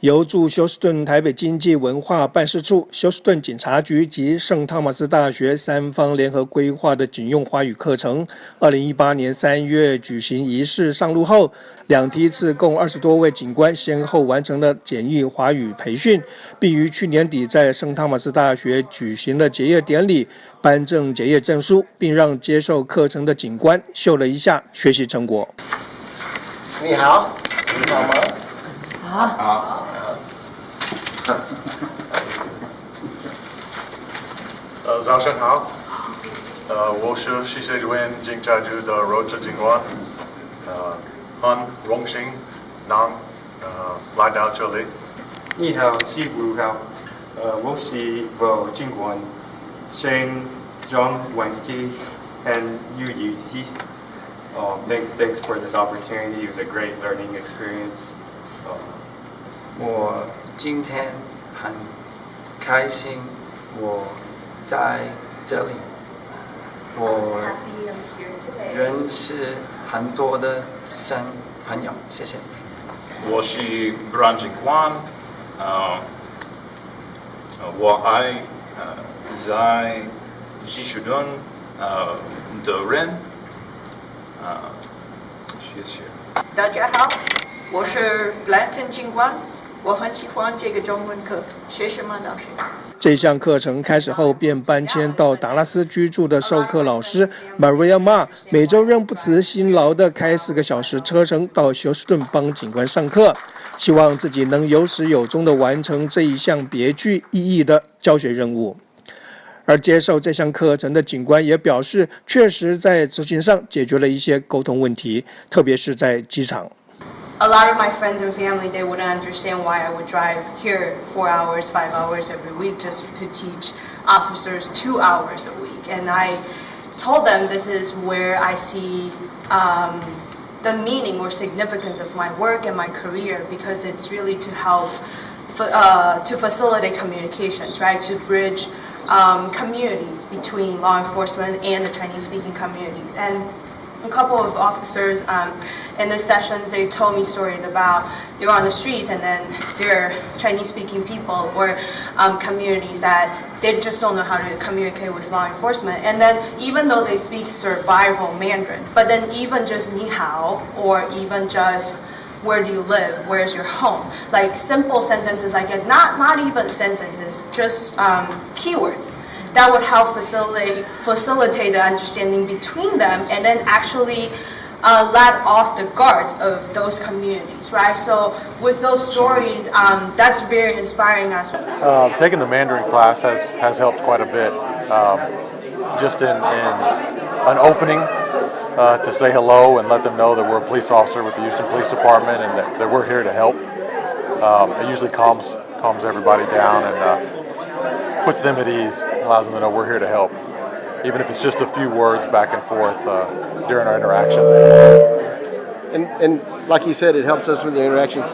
由驻休士顿台北经济文化办事处、休士顿警察局及圣汤玛斯大学三方联合规划的警用华语课程，2018年3月举行仪式上路后，两梯次共20多位警官先后完成了简易华语培训，并于去年底在圣汤玛斯大学举行了结业典礼，颁赠结业证书，并让接受课程的警官秀了一下学习成果。你好，你好吗？好。早上好，我是西塞顿警察局的肉质警官，很荣幸能来到这里。你好，西部好，我是肉警官，姓张文基 and UUC. Thanks for this opportunity. It was a great learning experience. 我今天很开心，我在这里，我认识很多的新朋友，谢谢。我是阮警官，我爱在休士顿的人，谢谢。大家好，我是 Blanton 警官。我很喜欢这个中文课，谢谢马老师。这项课程开始后便搬迁到达拉斯居住的授课老师 Maria 每周仍不辞辛劳的开4个小时车程到休士顿帮警官上课，希望自己能有始有终的完成这一项别具意义的教学任务。而接受这项课程的警官也表示，确实在执行上解决了一些沟通问题，特别是在机场。A lot of my friends and family, they wouldn't understand why I would drive here 4 hours, 5 hours every week just to teach officers 2 hours a week. And I told them this is where I see the meaning or significance of my work and my career, because it's really to help to facilitate communications, right? To bridge communities between law enforcement and the Chinese-speaking communities. And a couple of officers in the sessions, they told me stories about they were on the streets and then they're Chinese-speaking people or communities that they just don't know how to communicate with law enforcement. And then even though they speak survival Mandarin, but then even just ni hao or even just where do you live, where's your home, like simple sentences like it, not even sentences, just keywords that would help facilitate the understanding between them and then actually let off the guards of those communities, right? So with those stories, that's very inspiring as well. Taking the Mandarin class has helped quite a bit, just in an opening to say hello and let them know that we're a police officer with the Houston Police Department and that we're here to help. It usually calms everybody down and puts them at ease, allows them to know we're here to help, even if it's just a few words back and forth during our interaction. And like you said, it helps us with the interactions.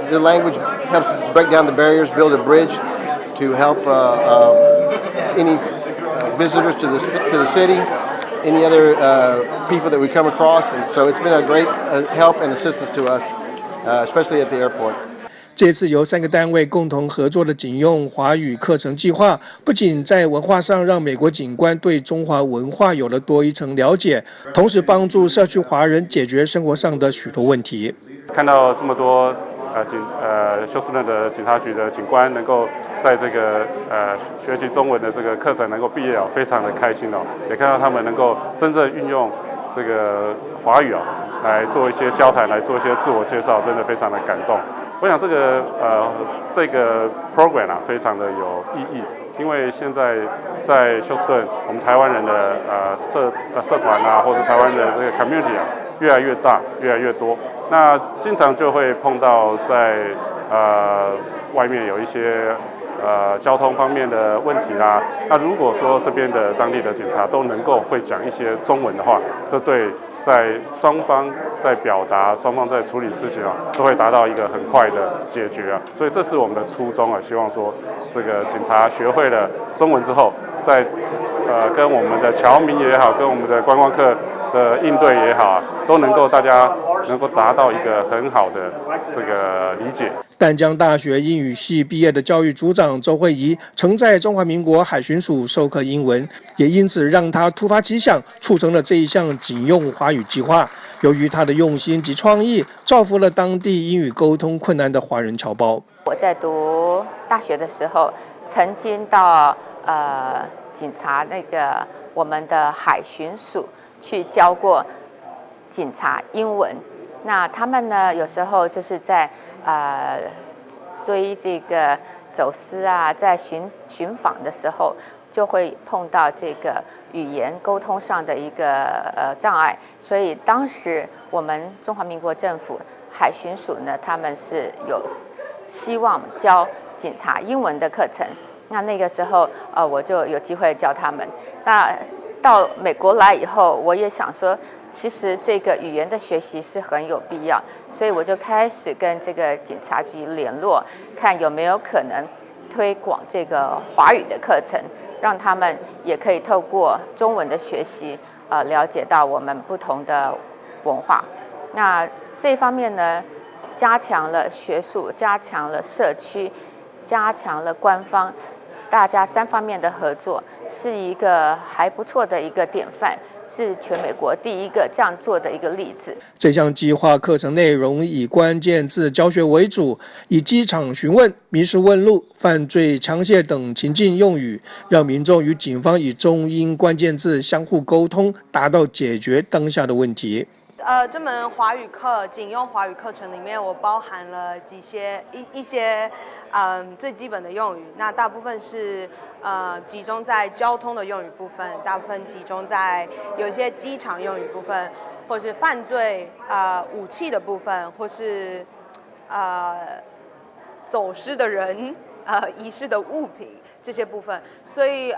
The language helps break down the barriers, build a bridge to help any visitors to the city, any other people that we come across. And so it's been a great help and assistance to us, especially at the airport. 这次由3个单位共同合作的警用华语课程计划，不仅在文化上让美国警官对中华文化有了多一层了解，同时帮助社区华人解决生活上的许多问题。看到这么多休斯顿的警察局的警官能够在这个学习中文的这个课程能够毕业哦，非常的开心哦，也看到他们能够真正运用这个华语哦来做一些交谈，来做一些自我介绍，真的非常的感动。我想这个 program 啊，非常的有意义，因为现在在休斯顿，我们台湾人的社团啊，或者台湾的这个 community 啊，越来越大，越来越多。那经常就会碰到在外面有一些交通方面的问题啦。那如果说这边的当地的警察都能够会讲一些中文的话，这对在双方在表达、双方在处理事情啊，都会达到一个很快的解决啊。所以这是我们的初衷啊，希望说这个警察学会了中文之后，在跟我们的侨民也好，跟我们的观光客的应对也好啊，都能够大家能够达到一个很好的这个理解。淡江大学英语系毕业的教育组长周慧宜曾在中华民国海巡署授课英文，也因此让她突发奇想，促成了这一项警用华语计划。由于她的用心及创意，造福了当地英语沟通困难的华人侨胞。我在读大学的时候，曾经到警察我们的海巡署去教过警察英文。那他们呢，有时候就是在追这个走私啊，在巡访的时候，就会碰到这个语言沟通上的一个障碍。所以当时我们中华民国政府海巡署呢，他们是有希望教警察英文的课程。那个时候我就有机会教他们。那到美国来以后，我也想说，其实这个语言的学习是很有必要，所以我就开始跟这个警察局联络，看有没有可能推广这个华语的课程，让他们也可以透过中文的学习，了解到我们不同的文化。那这方面呢，加强了学术，加强了社区，加强了官方，大家3方面的合作，是一个还不错的一个典范，是全美国第一个这样做的一个例子。这项计划课程内容以关键字教学为主，以机场询问、迷失问路、犯罪枪械等情境用语，让民众与警方以中英关键字相互沟通，达到解决当下的问题。这门华语课警用华语课程里面，我包含了一些最基本的用语。那大部分是集中在交通的用语部分，大部分集中在有一些机场用语部分，或是犯罪武器的部分，或是走失的人遗失的物品这些部分。所以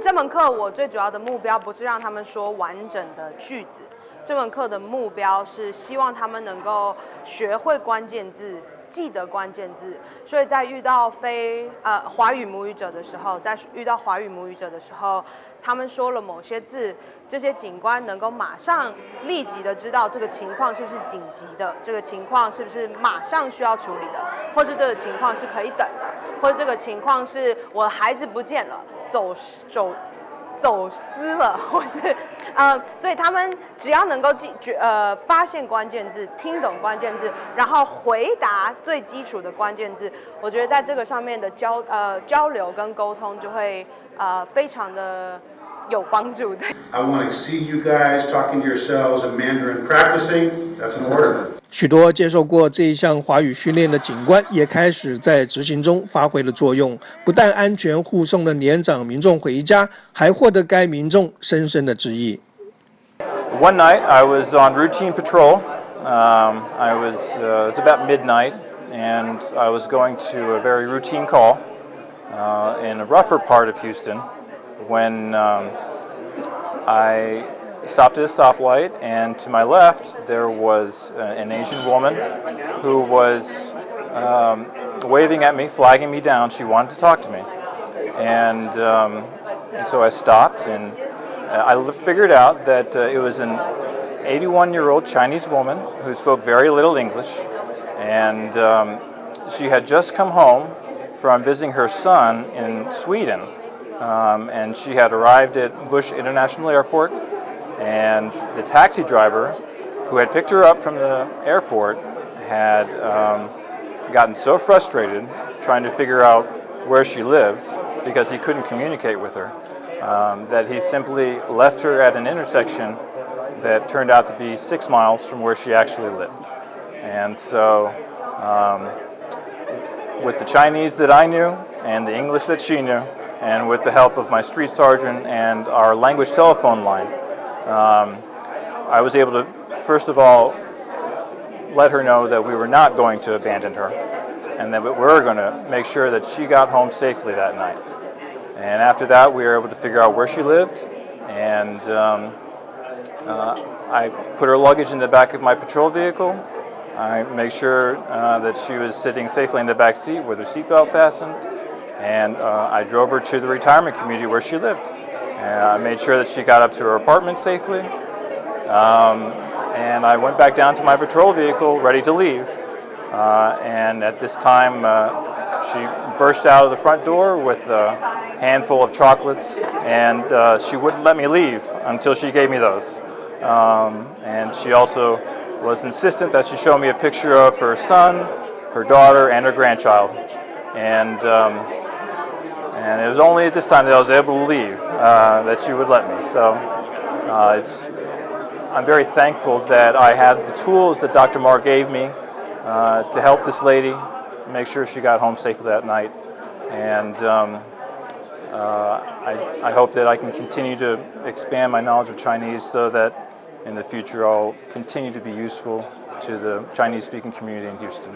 这门课我最主要的目标不是让他们说完整的句子，这门课的目标是希望他们能够学会关键字，记得关键字。所以在遇到华语母语者的时候，他们说了某些字，这些警官能够马上立即的知道这个情况是不是紧急的，这个情况是不是马上需要处理的，或是这个情况是可以等的，或者这个情况是我的孩子不见了，走失了，或是所以他们只要能够发现关键字，听懂关键字，然后回答最基础的关键字，我觉得在这个上面的交流跟沟通就会非常的有帮助的。I want to see you guys talking to yourselves in Mandarin, practicing. That's an order. 许多接受过这一项华语训练的警官也开始在执行中发挥了作用，不但安全护送了年长民众回家，还获得该民众深深的致意。One night I was on routine patrol. It was about midnight, and I was going to a very routine call in a rougher part of Houston when I stopped at a stoplight, and to my left there was an Asian woman who was waving at me, flagging me down. She wanted to talk to me, and so I stopped, and I figured out that it was an 81-year-old Chinese woman who spoke very little English, and she had just come home from visiting her son in Sweden, and she had arrived at Bush International Airport. And the taxi driver who had picked her up from the airport had gotten so frustrated trying to figure out where she lived because he couldn't communicate with her that he simply left her at an intersection that turned out to be 6 miles from where she actually lived. And so with the Chinese that I knew and the English that she knew, and with the help of my street sergeant and our language telephone line, I was able to, first of all, let her know that we were not going to abandon her, and that we were going to make sure that she got home safely that night. And after that, we were able to figure out where she lived, and I put her luggage in the back of my patrol vehicle. I made sure that she was sitting safely in the back seat with her seatbelt fastened, and I drove her to the retirement community where she lived. And I made sure that she got up to her apartment safely. and I went back down to my patrol vehicle ready to leave. And at this time, she burst out of the front door with a handful of chocolates, and she wouldn't let me leave until she gave me those. And she also was insistent that she show me a picture of her son, her daughter, and her grandchild. And it was only at this time that I was able to leave that she would let me. So I'm very thankful that I had the tools that Dr. Mar gave me to help this lady make sure she got home safely that night. And I hope that I can continue to expand my knowledge of Chinese so that in the future I'll continue to be useful to the Chinese-speaking community in Houston.